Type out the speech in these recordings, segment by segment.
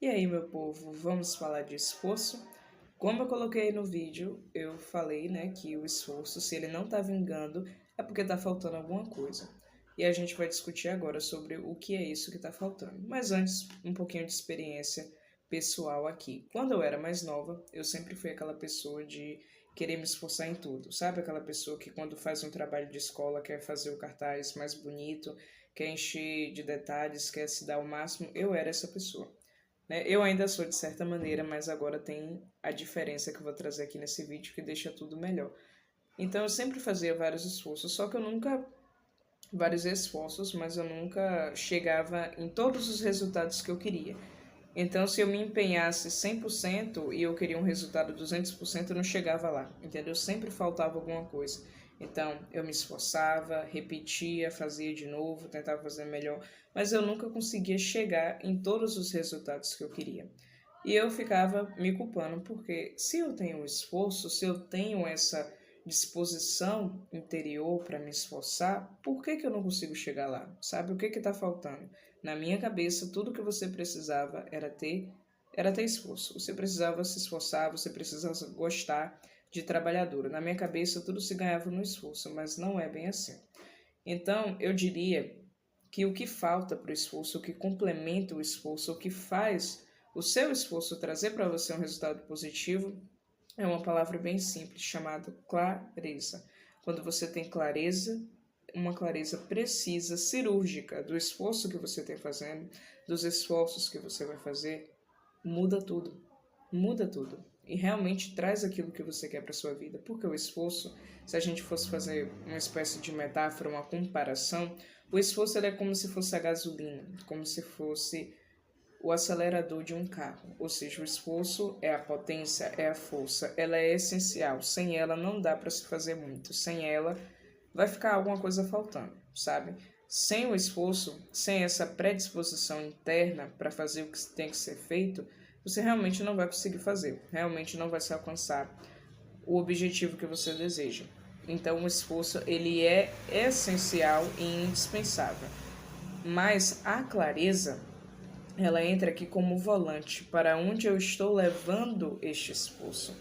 E aí, meu povo, vamos falar de esforço? Como eu coloquei no vídeo, eu falei, né, que o esforço, se ele não tá vingando, é porque tá faltando alguma coisa. E a gente vai discutir agora sobre o que é isso que tá faltando. Mas antes, um pouquinho de experiência pessoal aqui. Quando eu era mais nova, eu sempre fui aquela pessoa de querer me esforçar em tudo. Sabe aquela pessoa que quando faz um trabalho de escola quer fazer o cartaz mais bonito, quer encher de detalhes, quer se dar o máximo? Eu era essa pessoa, né? Eu ainda sou de certa maneira, mas agora tem a diferença que eu vou trazer aqui nesse vídeo que deixa tudo melhor. Então eu sempre fazia vários esforços, só que eu nunca vários esforços, mas eu nunca chegava em todos os resultados que eu queria. Então, se eu me empenhasse 100% e eu queria um resultado 200%, eu não chegava lá, entendeu? Sempre faltava alguma coisa. Então, eu me esforçava, repetia, fazia de novo, tentava fazer melhor, mas eu nunca conseguia chegar em todos os resultados que eu queria. E eu ficava me culpando, porque se eu tenho esforço, se eu tenho essa disposição interior para me esforçar, por que que eu não consigo chegar lá? Sabe o que que está faltando? Na minha cabeça, tudo que você precisava era ter esforço. Você precisava se esforçar, você precisava gostar de trabalhadora. Na minha cabeça, tudo se ganhava no esforço, mas não é bem assim. Então, eu diria que o que falta para o esforço, o que complementa o esforço, o que faz o seu esforço trazer para você um resultado positivo, é uma palavra bem simples chamada clareza. Quando você tem clareza, uma clareza precisa, cirúrgica, do esforço que você está fazendo, dos esforços que você vai fazer, muda tudo. Muda tudo. E realmente traz aquilo que você quer para sua vida. Porque o esforço, se a gente fosse fazer uma espécie de metáfora, uma comparação, o esforço ele é como se fosse a gasolina, como se fosse o acelerador de um carro. Ou seja, o esforço é a potência, é a força, ela é essencial. Sem ela não dá para se fazer muito. Sem ela vai ficar alguma coisa faltando, sabe? Sem o esforço, sem essa predisposição interna para fazer o que tem que ser feito, você realmente não vai conseguir fazer, realmente não vai se alcançar o objetivo que você deseja. Então, o esforço ele é essencial e indispensável. Mas a clareza, ela entra aqui como volante para onde eu estou levando este esforço.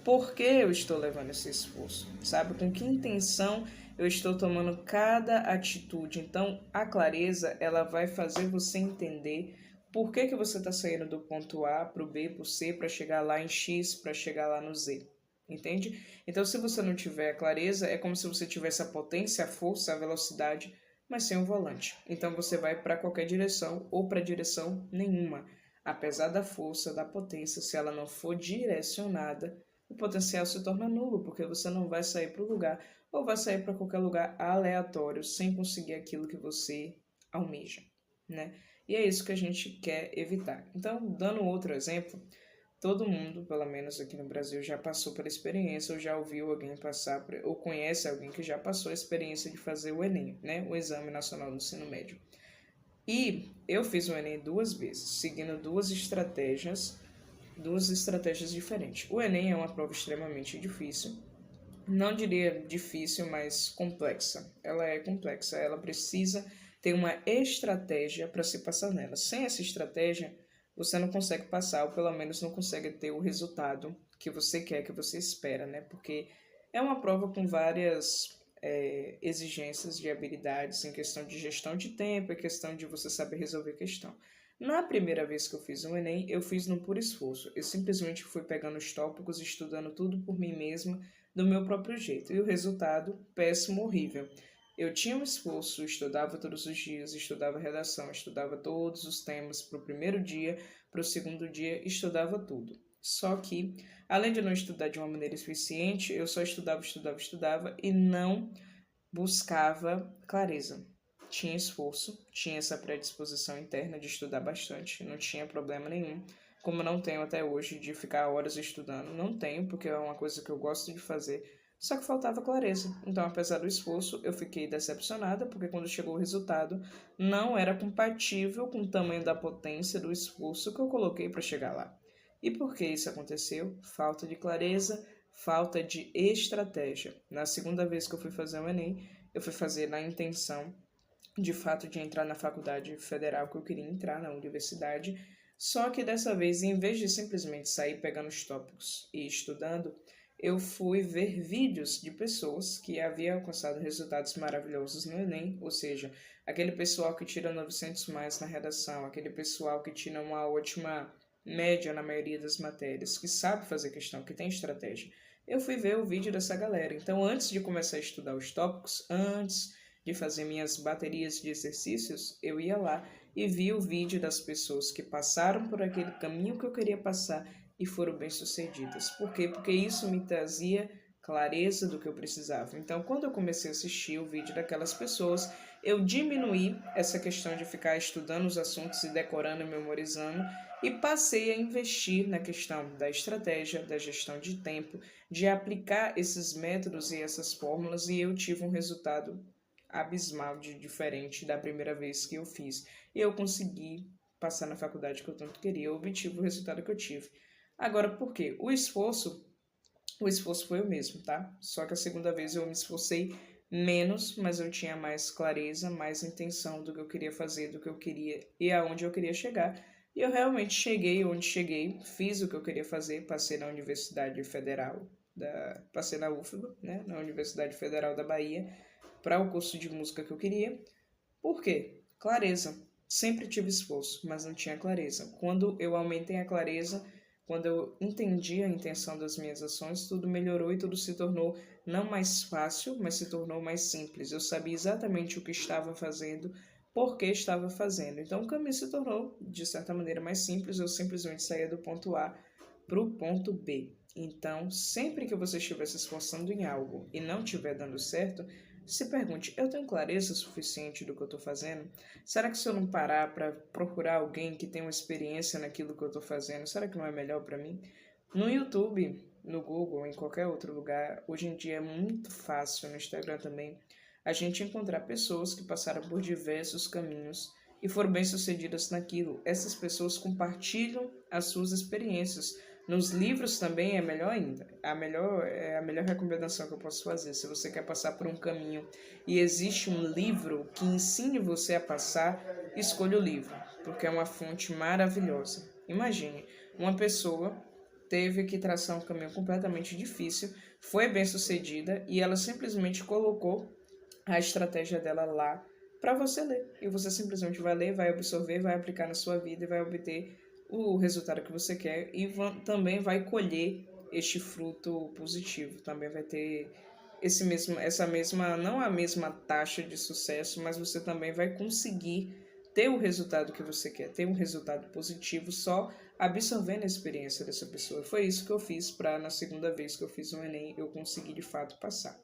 Por que eu estou levando esse esforço? Sabe? Com que intenção eu estou tomando cada atitude? Então, a clareza, ela vai fazer você entender por que que você está saindo do ponto A para o B, para o C, para chegar lá em X, para chegar lá no Z. Entende? Então, se você não tiver clareza, é como se você tivesse a potência, a força, a velocidade, mas sem o volante. Então você vai para qualquer direção ou para direção nenhuma. Apesar da força, da potência, se ela não for direcionada, o potencial se torna nulo, porque você não vai sair para o lugar ou vai sair para qualquer lugar aleatório sem conseguir aquilo que você almeja, né? E é isso que a gente quer evitar. Então, dando outro exemplo, todo mundo, pelo menos aqui no Brasil, já passou pela experiência ou já ouviu alguém passar, ou conhece alguém que já passou a experiência de fazer o Enem, né? O Exame Nacional do Ensino Médio. E eu fiz o Enem duas vezes, seguindo duas estratégias diferentes. O Enem é uma prova extremamente difícil, não diria difícil, mas complexa. Ela é complexa, ela precisa ter uma estratégia para se passar nela. Sem essa estratégia, você não consegue passar, ou pelo menos não consegue ter o resultado que você quer, que você espera, né? Porque é uma prova com várias exigências de habilidades em questão de gestão de tempo, em questão de você saber resolver questão. Na primeira vez que eu fiz o Enem, eu fiz no puro esforço. Eu simplesmente fui pegando os tópicos, estudando tudo por mim mesma, do meu próprio jeito. E o resultado, péssimo, horrível. Eu tinha um esforço, estudava todos os dias, estudava redação, estudava todos os temas para o primeiro dia, para o segundo dia, estudava tudo. Só que, além de não estudar de uma maneira eficiente, eu só estudava e não buscava clareza. Tinha esforço, tinha essa predisposição interna de estudar bastante, não tinha problema nenhum. Como não tenho até hoje de ficar horas estudando, não tenho, porque é uma coisa que eu gosto de fazer, só que faltava clareza. Então, apesar do esforço, eu fiquei decepcionada, porque quando chegou o resultado, não era compatível com o tamanho da potência do esforço que eu coloquei para chegar lá. E por que isso aconteceu? Falta de clareza, falta de estratégia. Na segunda vez que eu fui fazer o Enem, eu fui fazer na intenção, de fato, de entrar na faculdade federal que eu queria entrar, na universidade, Só que dessa vez, em vez de simplesmente sair pegando os tópicos e estudando, eu fui ver vídeos de pessoas que haviam alcançado resultados maravilhosos no Enem, ou seja, aquele pessoal que tira 900 mais na redação, aquele pessoal que tira uma ótima média na maioria das matérias, que sabe fazer questão, que tem estratégia. Eu fui ver o vídeo dessa galera. Então, antes de começar a estudar os tópicos, antes de fazer minhas baterias de exercícios, eu ia lá e vi o vídeo das pessoas que passaram por aquele caminho que eu queria passar e foram bem-sucedidas. Por quê? Porque isso me trazia clareza do que eu precisava. Então, quando eu comecei a assistir o vídeo daquelas pessoas, eu diminuí essa questão de ficar estudando os assuntos e decorando e memorizando e passei a investir na questão da estratégia, da gestão de tempo, de aplicar esses métodos e essas fórmulas, e eu tive um resultado abismal de diferente da primeira vez que eu fiz. E eu consegui passar na faculdade que eu tanto queria, eu obtive o resultado que eu tive. Agora, por quê? O esforço foi o mesmo, tá? Só que a segunda vez eu me esforcei menos, mas eu tinha mais clareza, mais intenção do que eu queria fazer, do que eu queria e aonde eu queria chegar. E eu realmente cheguei onde cheguei, fiz o que eu queria fazer, passei na Universidade Federal, passei na UFBA, né, na Universidade Federal da Bahia, para o curso de música que eu queria. Por quê? Clareza. Sempre tive esforço, mas não tinha clareza. Quando eu aumentei a clareza, quando eu entendi a intenção das minhas ações, tudo melhorou e tudo se tornou não mais fácil, mas se tornou mais simples. Eu sabia exatamente o que estava fazendo, por que estava fazendo. Então o caminho se tornou, de certa maneira, mais simples. Eu simplesmente saía do ponto A para o ponto B. Então, sempre que você estiver se esforçando em algo e não estiver dando certo, se pergunte, eu tenho clareza suficiente do que eu estou fazendo? Será que se eu não parar para procurar alguém que tenha uma experiência naquilo que eu estou fazendo, será que não é melhor para mim? No YouTube, no Google, em qualquer outro lugar, hoje em dia é muito fácil, no Instagram também, a gente encontrar pessoas que passaram por diversos caminhos e foram bem-sucedidas naquilo. Essas pessoas compartilham as suas experiências. Nos livros também é melhor ainda. A melhor recomendação que eu posso fazer. Se você quer passar por um caminho e existe um livro que ensine você a passar, escolha o livro, porque é uma fonte maravilhosa. Imagine, uma pessoa teve que traçar um caminho completamente difícil, foi bem-sucedida e ela simplesmente colocou a estratégia dela lá para você ler. E você simplesmente vai ler, vai absorver, vai aplicar na sua vida e vai obter o resultado que você quer e também vai colher este fruto positivo. Também vai ter não a mesma taxa de sucesso, mas você também vai conseguir ter o resultado que você quer, ter um resultado positivo só absorvendo a experiência dessa pessoa. Foi isso que eu fiz para na segunda vez que eu fiz o Enem, eu consegui de fato passar.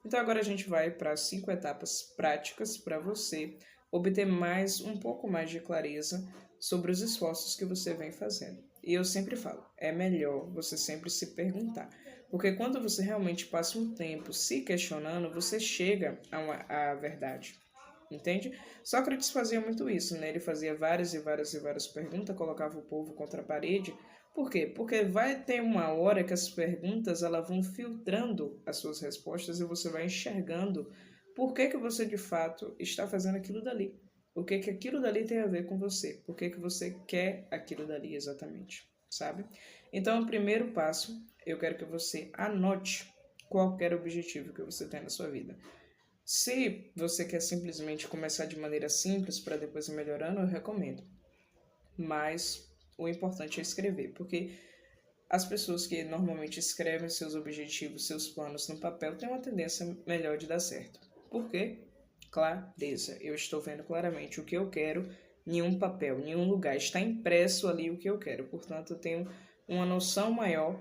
Então agora a gente vai para 5 etapas práticas para você obter um pouco mais de clareza sobre os esforços que você vem fazendo. E eu sempre falo, é melhor você sempre se perguntar, porque quando você realmente passa um tempo se questionando, você chega à verdade, entende? Sócrates fazia muito isso, né? Ele fazia várias e várias e várias perguntas, colocava o povo contra a parede. Por quê? Porque vai ter uma hora que as perguntas elas vão filtrando as suas respostas e você vai enxergando por que você de fato está fazendo aquilo dali. O que aquilo dali tem a ver com você? Por que você quer aquilo dali exatamente, sabe? Então, o primeiro passo, eu quero que você anote qualquer objetivo que você tem na sua vida. Se você quer simplesmente começar de maneira simples para depois ir melhorando, eu recomendo. Mas o importante é escrever, porque as pessoas que normalmente escrevem seus objetivos, seus planos no papel, têm uma tendência melhor de dar certo. Por quê? Clareza. Eu estou vendo claramente o que eu quero em um papel, em um lugar. Está impresso ali o que eu quero. Portanto, eu tenho uma noção maior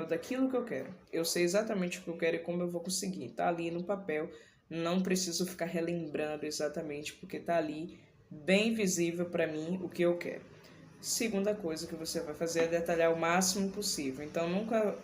daquilo que eu quero. Eu sei exatamente o que eu quero e como eu vou conseguir. Está ali no papel, não preciso ficar relembrando exatamente, porque está ali bem visível para mim o que eu quero. Segunda coisa que você vai fazer é detalhar o máximo possível. Então, nunca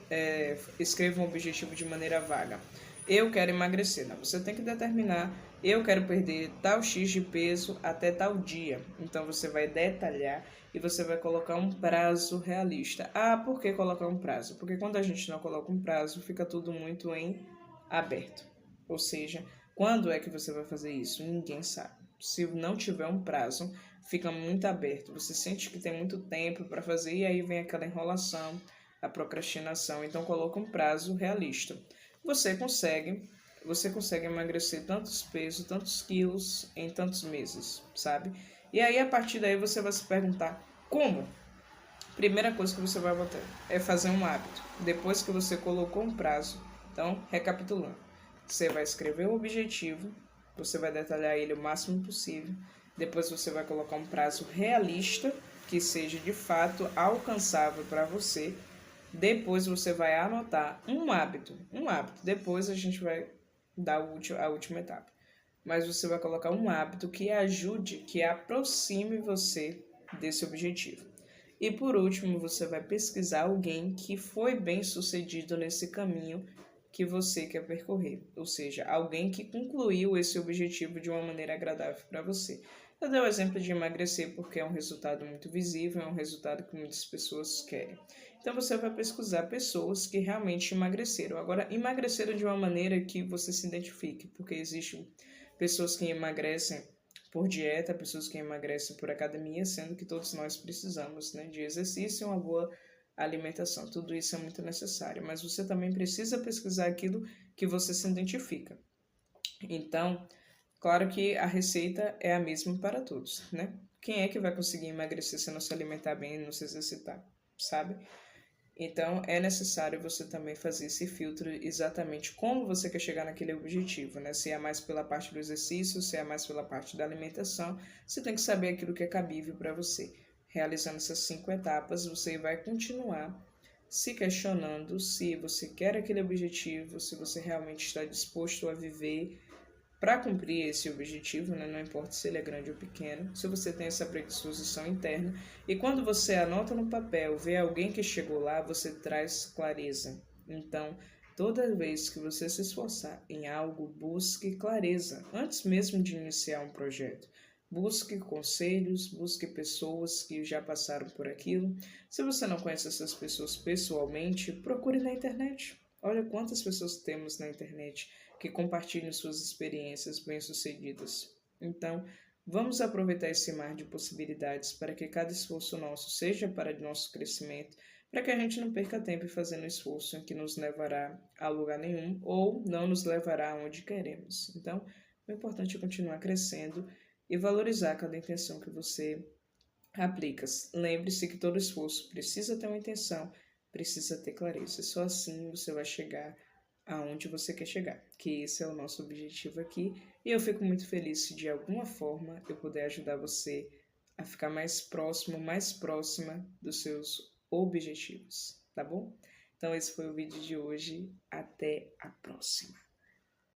escreva um objetivo de maneira vaga. Eu quero emagrecer. Não, você tem que determinar, eu quero perder tal X de peso até tal dia. Então, você vai detalhar e você vai colocar um prazo realista. Ah, por que colocar um prazo? Porque quando a gente não coloca um prazo, fica tudo muito em aberto. Ou seja, quando é que você vai fazer isso? Ninguém sabe. Se não tiver um prazo, fica muito aberto. Você sente que tem muito tempo para fazer e aí vem aquela enrolação, a procrastinação. Então coloca um prazo realista. Você consegue, você consegue emagrecer tantos pesos, tantos quilos em tantos meses, sabe? E aí a partir daí você vai se perguntar como? Primeira coisa que você vai botar é fazer um hábito. Depois que você colocou um prazo, então, recapitulando, você vai escrever o objetivo, você vai detalhar ele o máximo possível, depois você vai colocar um prazo realista, que seja de fato alcançável para você, depois você vai anotar um hábito, depois a gente vai dar a última etapa. Mas você vai colocar um hábito que ajude, que aproxime você desse objetivo. E por último, você vai pesquisar alguém que foi bem sucedido nesse caminho que você quer percorrer, ou seja, alguém que concluiu esse objetivo de uma maneira agradável para você. Eu dei o exemplo de emagrecer porque é um resultado muito visível, é um resultado que muitas pessoas querem. Então você vai pesquisar pessoas que realmente emagreceram. Agora, emagreceram de uma maneira que você se identifique, porque existem pessoas que emagrecem por dieta, pessoas que emagrecem por academia, sendo que todos nós precisamos, né, de exercício e uma boa alimentação. Tudo isso é muito necessário, mas você também precisa pesquisar aquilo que você se identifica. Então, claro que a receita é a mesma para todos, né? Quem é que vai conseguir emagrecer se não se alimentar bem e não se exercitar, sabe? Então, é necessário você também fazer esse filtro exatamente como você quer chegar naquele objetivo, né? Se é mais pela parte do exercício, se é mais pela parte da alimentação, você tem que saber aquilo que é cabível para você. Realizando essas 5 etapas, você vai continuar se questionando se você quer aquele objetivo, se você realmente está disposto a viver para cumprir esse objetivo, né? Não importa se ele é grande ou pequeno, se você tem essa predisposição interna, e quando você anota no papel, vê alguém que chegou lá, você traz clareza. Então, toda vez que você se esforçar em algo, busque clareza, antes mesmo de iniciar um projeto. Busque conselhos, busque pessoas que já passaram por aquilo. Se você não conhece essas pessoas pessoalmente, procure na internet. Olha quantas pessoas temos na internet que compartilhem suas experiências bem-sucedidas. Então, vamos aproveitar esse mar de possibilidades para que cada esforço nosso seja para nosso crescimento, para que a gente não perca tempo fazendo esforço que nos levará a lugar nenhum ou não nos levará aonde queremos. Então, o importante é continuar crescendo e valorizar cada intenção que você aplica. Lembre-se que todo esforço precisa ter uma intenção, precisa ter clareza. Só assim você vai chegar aonde você quer chegar, que esse é o nosso objetivo aqui. E eu fico muito feliz se de alguma forma eu puder ajudar você a ficar mais próximo, mais próxima dos seus objetivos, tá bom? Então esse foi o vídeo de hoje. Até a próxima.